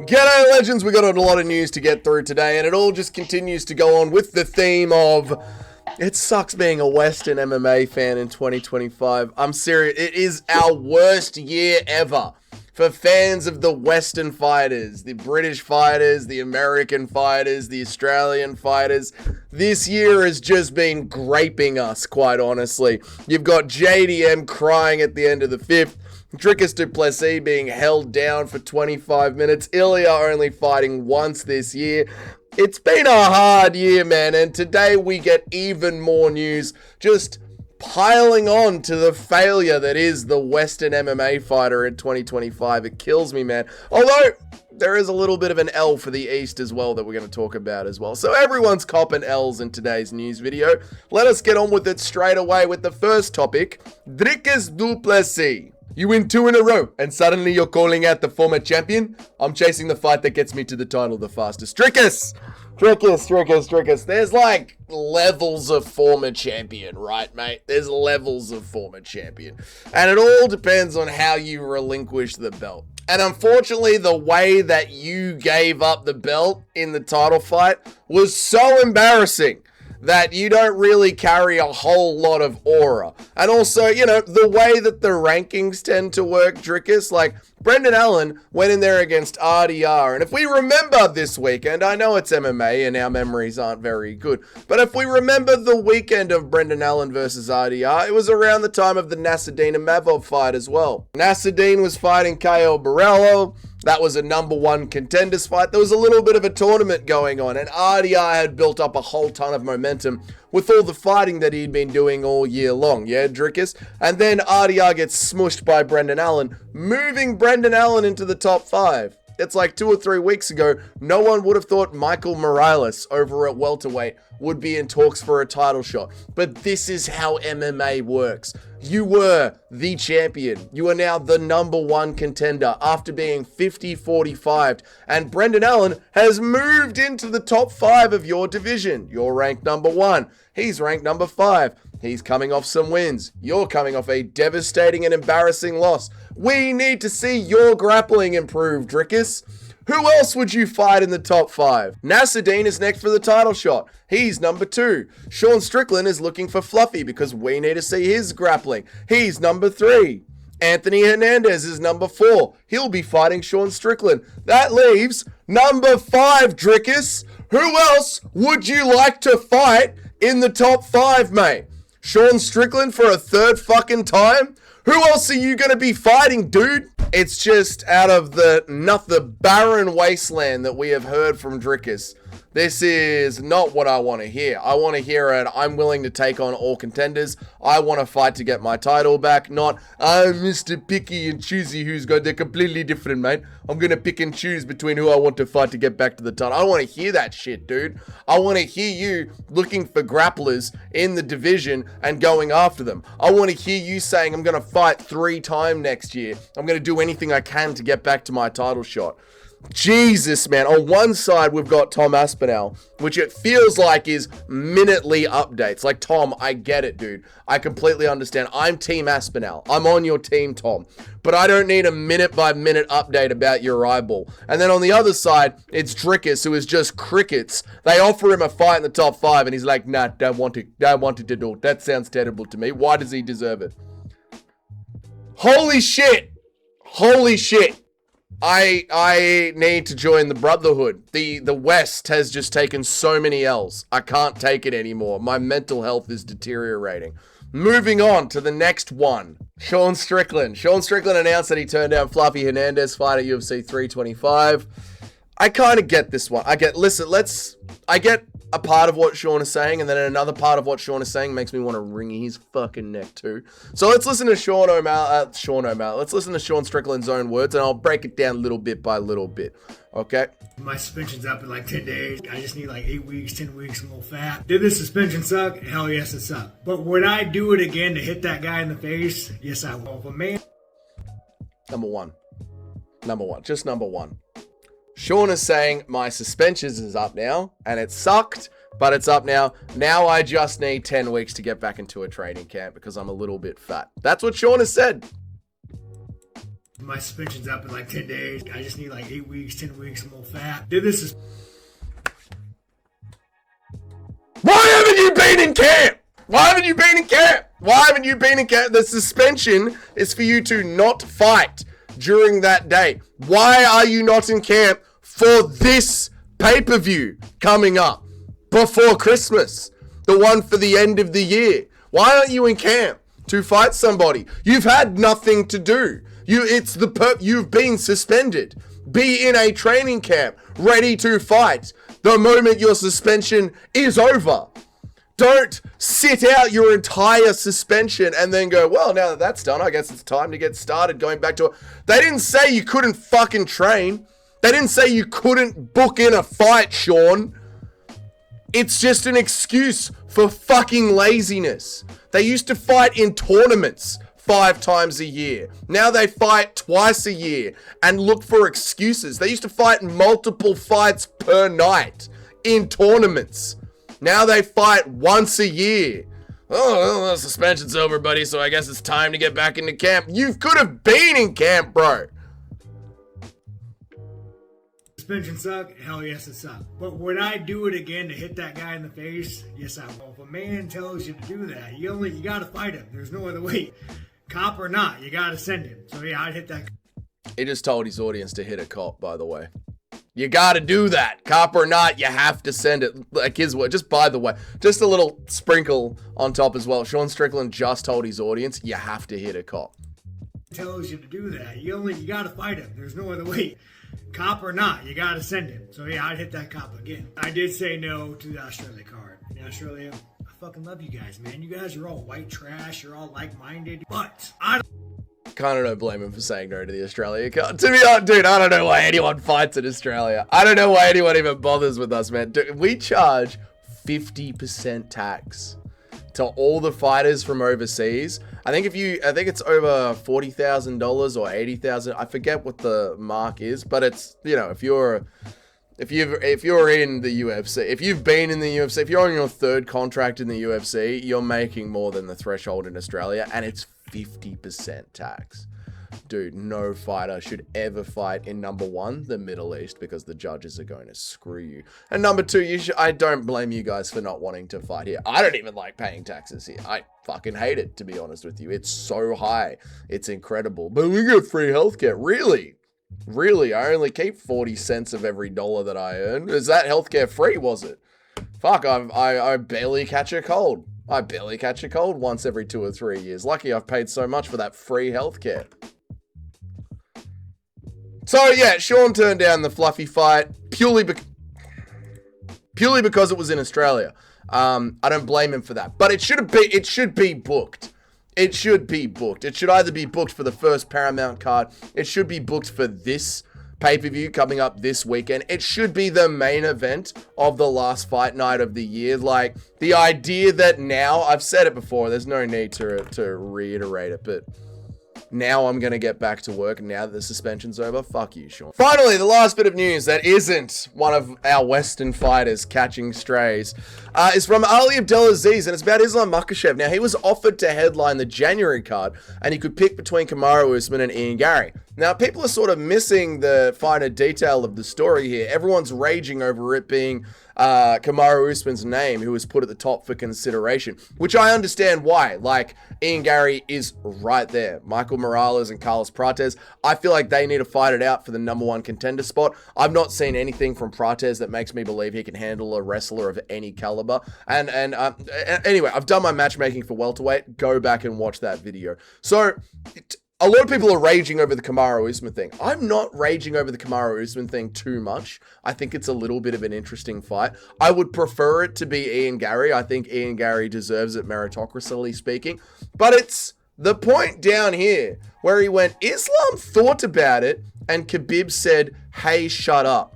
G'day legends, we got a lot of news to get through today, and it all just continues to go on with the theme of it sucks being a Western MMA fan in 2025. I'm serious, it is our worst year ever for fans of the Western fighters, the British fighters, the American fighters, the Australian fighters. This year has just been graping us, quite honestly. You've got JDM crying at the end of the fifth, Dricus Du Plessis being held down for 25 minutes, Ilya only fighting once this year. It's been a hard year, man, and today we get even more news just piling on to the failure that is the Western MMA fighter in 2025. It kills me, man. Although, there is a little bit of an L for the East as well that we're going to talk about as well. So everyone's copping L's in today's news video. Let us get on with it straight away with the first topic, Dricus Du Plessis. You win 2 in a row, and suddenly you're calling out the former champion? I'm chasing the fight that gets me to the title the fastest. Dricus! There's like levels of former champion, right, mate? There's levels of former champion. And it all depends on how you relinquish the belt. And unfortunately, the way that you gave up the belt in the title fight was so embarrassing that you don't really carry a whole lot of aura. And also, you know, the way that the rankings tend to work, Dricus, like Brendan Allen went in there against RDR. And if we remember this weekend, I know it's MMA and our memories aren't very good, but if we remember the weekend of Brendan Allen versus RDR, it was around the time of the Nasruddin and Mavov fight as well. Nasruddin was fighting Caio Borrello. That was a #1 contenders fight. There was a little bit of a tournament going on, and RDR had built up a whole ton of momentum with all the fighting that he'd been doing all year long, yeah, Dricus? And then RDR gets smushed by Brendan Allen, moving Brendan Allen into the top 5. It's like 2 or 3 weeks ago, no one would have thought Michael Morales over at welterweight would be in talks for a title shot. But this is how MMA works. You were the champion. You are now the #1 contender after being 50-45. And Brendan Allen has moved into the top 5 of your division. You're ranked #1. He's ranked #5. He's coming off some wins. You're coming off a devastating and embarrassing loss. We need to see your grappling improve, Dricus. Who else would you fight in the top 5? Nasruddin is next for the title shot. He's #2. Sean Strickland is looking for Fluffy because we need to see his grappling. He's #3. Anthony Hernandez is #4. He'll be fighting Sean Strickland. That leaves #5, Dricus. Who else would you like to fight in the top 5, mate? Sean Strickland for a 3rd fucking time? Who else are you going to be fighting, dude? It's just out of the barren wasteland that we have heard from Dricus. This is not what I want to hear. I want to hear it. I'm willing to take on all contenders. I want to fight to get my title back. Not, I'm Mr. Picky and Choosy who's got, they're completely different, mate. I'm going to pick and choose between who I want to fight to get back to the title. I don't want to hear that shit, dude. I want to hear you looking for grapplers in the division and going after them. I want to hear you saying, I'm going to fight 3 times next year. I'm going to do anything I can to get back to my title shot. Jesus, man. On one side, we've got Tom Aspinall, which it feels like is minutely updates. Like, Tom, I get it, dude. I completely understand. I'm Team Aspinall. I'm on your team, Tom. But I don't need a minute-by-minute update about your eyeball. And then on the other side, it's Dricus, who is just crickets. They offer him a fight in the top 5, and he's like, nah, don't want it. Don't want it at all. That sounds terrible to me. Why does he deserve it? Holy shit. Holy shit. I need to join the Brotherhood. The West has just taken so many L's. I can't take it anymore. My mental health is deteriorating. Moving on to the next one. Sean Strickland. Sean Strickland announced that he turned down Fluffy Hernandez fight at UFC 325. I kind of get this one. I get a part of what Sean is saying, and then another part of what Sean is saying makes me want to wring his fucking neck too. So let's listen to Sean O'Malley. Let's listen to Sean Strickland's own words, and I'll break it down little bit by little bit. Okay? My suspension's up in like 10 days. I just need like 8 weeks, 10 weeks, I'm a little fat. Did the suspension suck? Hell yes, it sucked. But would I do it again to hit that guy in the face? Yes, I will. But man. Number one. Just number one. Sean is saying my suspensions is up now, and it sucked, but it's up now. Now I just need 10 weeks to get back into a training camp because I'm a little bit fat. That's what Sean has said. My suspension's up in like 10 days. I just need like 8 weeks, 10 weeks, I'm a little fat. Did this. Why haven't you been in camp? Why haven't you been in camp? Why haven't you been in camp? The suspension is for you to not fight during that day. Why are you not in camp for this pay-per-view coming up before Christmas? The one for the end of the year. Why aren't you in camp to fight somebody? You've had nothing to do. You've been suspended. Be in a training camp, ready to fight the moment your suspension is over. Don't sit out your entire suspension and then go, well, now that that's done, I guess it's time to get started going back to it. They didn't say you couldn't fucking train. They didn't say you couldn't book in a fight, Sean. It's just an excuse for fucking laziness. They used to fight in tournaments 5 times a year. Now they fight twice a year and look for excuses. They used to fight multiple fights per night in tournaments. Now they fight once a year. Oh, well, the suspension's over, buddy, so I guess it's time to get back into camp. You could have been in camp, bro. Suspension suck? Hell yes, it sucked. But would I do it again to hit that guy in the face? Yes, I will. If a man tells you to do that, you gotta fight him. There's no other way. Cop or not, you gotta send him. So yeah, I'd hit that. He just told his audience to hit a cop, by the way. You gotta do that. Cop or not, you have to send it. Like his word. Just by the way, just a little sprinkle on top as well. Sean Strickland just told his audience, you have to hit a cop. Tells you to do that. You gotta fight him. There's no other way. Cop or not, you gotta send him. So yeah, I'd hit that cop again. I did say no to the Australia card. In Australia, I fucking love you guys, man. You guys are all white trash. You're all like-minded. But I kind of don't blame him for saying no to the Australia card. To be honest, dude, I don't know why anyone fights in Australia. I don't know why anyone even bothers with us, man. Dude, we charge 50% tax to all the fighters from overseas. I think it's over $40,000 or $80,000. I forget what the mark is, but it's, you know, if you're in the UFC, if you've been in the UFC, if you're on your 3rd contract in the UFC, you're making more than the threshold in Australia, and it's 50% tax. Dude, no fighter should ever fight in number 1, the Middle East, because the judges are going to screw you. And number 2, I don't blame you guys for not wanting to fight here. I don't even like paying taxes here. I fucking hate it, to be honest with you. It's so high. It's incredible. But we get free healthcare. Really? Really? I only keep 40 cents of every dollar that I earn. Is that healthcare free, was it? Fuck, I barely catch a cold. I barely catch a cold once every 2 or 3 years. Lucky I've paid so much for that free healthcare. So yeah, Sean turned down the fluffy fight purely because it was in Australia. I don't blame him for that, but it should be booked. It should be booked. It should either be booked for the first Paramount card. It should be booked for this pay-per-view coming up this weekend. It should be the main event of the last fight night of the year. Like, the idea that now, I've said it before, there's no need to reiterate it, but now I'm going to get back to work now that the suspension's over. Fuck you, Sean. Finally, the last bit of news that isn't one of our Western fighters catching strays is from Ali Abdelaziz, and it's about Islam Makhachev. Now, he was offered to headline the January card, and he could pick between Kamaru Usman and Ian Gary. Now, people are sort of missing the finer detail of the story here. Everyone's raging over it being Kamaru Usman's name, who was put at the top for consideration, which I understand why. Like, Ian Gary is right there. Michael Morales and Carlos Prates, I feel like they need to fight it out for the number 1 contender spot. I've not seen anything from Prates that makes me believe he can handle a wrestler of any caliber. And anyway, I've done my matchmaking for welterweight. Go back and watch that video. So, a lot of people are raging over the Kamaru Usman thing. I'm not raging over the Kamaru Usman thing too much. I think it's a little bit of an interesting fight. I would prefer it to be Ian Gary. I think Ian Gary deserves it, meritocratically speaking. But it's the point down here where he went, Islam thought about it, and Khabib said, hey, shut up.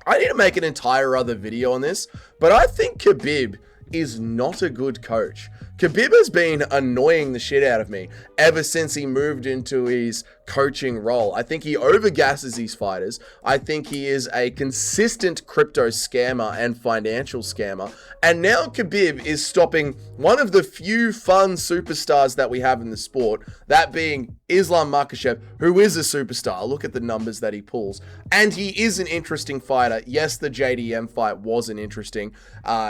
I need to make an entire other video on this, but I think Khabib is not a good coach. Khabib has been annoying the shit out of me ever since he moved into his coaching role. I think he overgasses his fighters. I think he is a consistent crypto scammer and financial scammer. And now Khabib is stopping one of the few fun superstars that we have in the sport, that being Islam Makhachev, who is a superstar. Look at the numbers that he pulls. And he is an interesting fighter. Yes, the JDM fight wasn't interesting.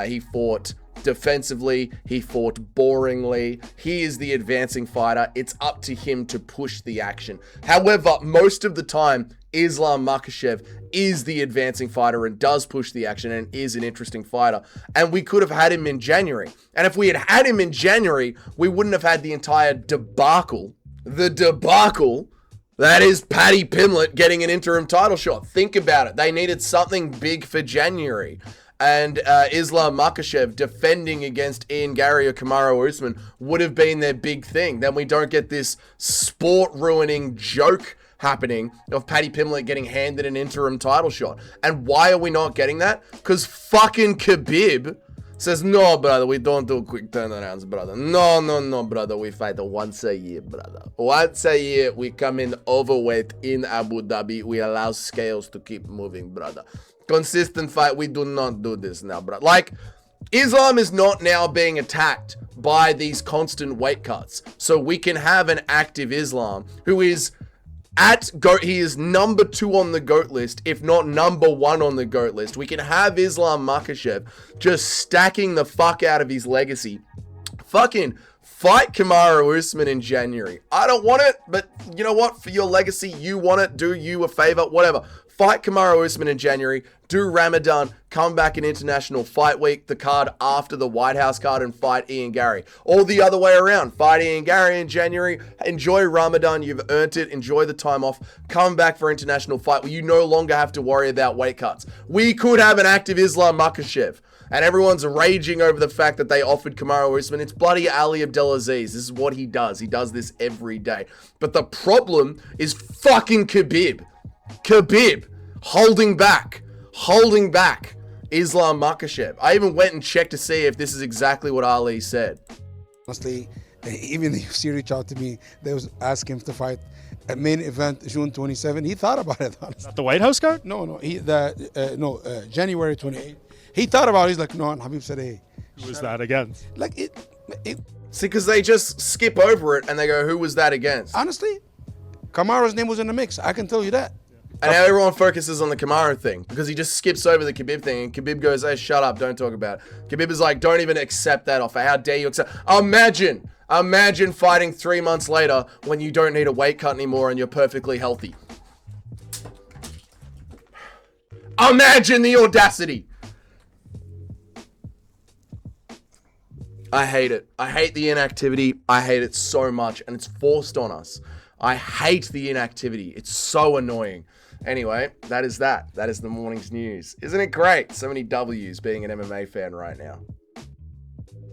He fought defensively, he fought boringly. He is the advancing fighter. It's up to him to push the action. However, most of the time, Islam Makhachev is the advancing fighter and does push the action and is an interesting fighter. And we could have had him in January. And if we had had him in January, we wouldn't have had the entire debacle. The debacle that is Paddy Pimblett getting an interim title shot. Think about it. They needed something big for January. And Islam Makhachev defending against Ian Gary or Kamaru Usman would have been their big thing. Then we don't get this sport-ruining joke happening of Paddy Pimblett getting handed an interim title shot. And why are we not getting that? Because fucking Khabib says, no, brother, we don't do quick turnarounds, brother. No, brother, we fight once a year, brother. Once a year, we come in overweight in Abu Dhabi. We allow scales to keep moving, brother. Consistent fight, we do not do this now, brother. Like, Islam is not now being attacked by these constant weight cuts. So we can have an active Islam who is he is number 2 on the GOAT list, if not number 1 on the GOAT list. We can have Islam Makhachev just stacking the fuck out of his legacy. Fucking fight Kamaru Usman in January. I don't want it, but you know what? For your legacy, you want it. Do you a favor, whatever. Fight Kamaru Usman in January, do Ramadan, come back in International Fight Week, the card after the White House card, and fight Ian Gary. Or the other way around, fight Ian Gary in January, enjoy Ramadan, you've earned it, enjoy the time off, come back for International Fight where you no longer have to worry about weight cuts. We could have an active Islam Makhachev. And everyone's raging over the fact that they offered Kamaru Usman. It's bloody Ali Abdelaziz. This is what he does. He does this every day. But the problem is fucking Khabib. Khabib holding back Islam Makhachev. I even went and checked to see if this is exactly what Ali said. Honestly, even the UFC reached out to me. They was asking him to fight a main event June 27. He thought about it, honestly. Not the White House card? No. January 28. He thought about it. He's like, no, and Khabib said, hey. Who was that against? Like, it See, because they just skip over it and they go, who was that against? Honestly, Kamaru's name was in the mix. I can tell you that. And now everyone focuses on the Kamaru thing because he just skips over the Khabib thing, and Khabib goes, hey, shut up, don't talk about it. Khabib is like, don't even accept that offer. How dare you accept? Imagine fighting 3 months later when you don't need a weight cut anymore and you're perfectly healthy. Imagine the audacity. I hate it. I hate the inactivity. I hate it so much, and it's forced on us. I hate the inactivity. It's so annoying. Anyway, that is that. That is the morning's news. Isn't it great? So many W's being an MMA fan right now.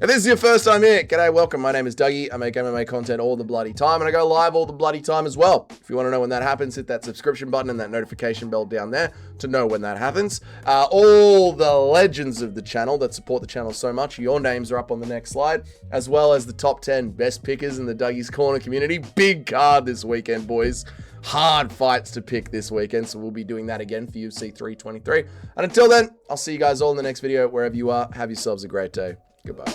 If this is your first time here, g'day, welcome. My name is Dougie. I make MMA content all the bloody time, and I go live all the bloody time as well. If you want to know when that happens, hit that subscription button and that notification bell down there to know when that happens. All the legends of the channel that support the channel so much, your names are up on the next slide, as well as the top 10 best pickers in the Dougie's Corner community. Big card this weekend, boys. Hard fights to pick this weekend, so we'll be doing that again for UFC 323. And until then, I'll see you guys all in the next video, wherever you are. Have yourselves a great day. Goodbye.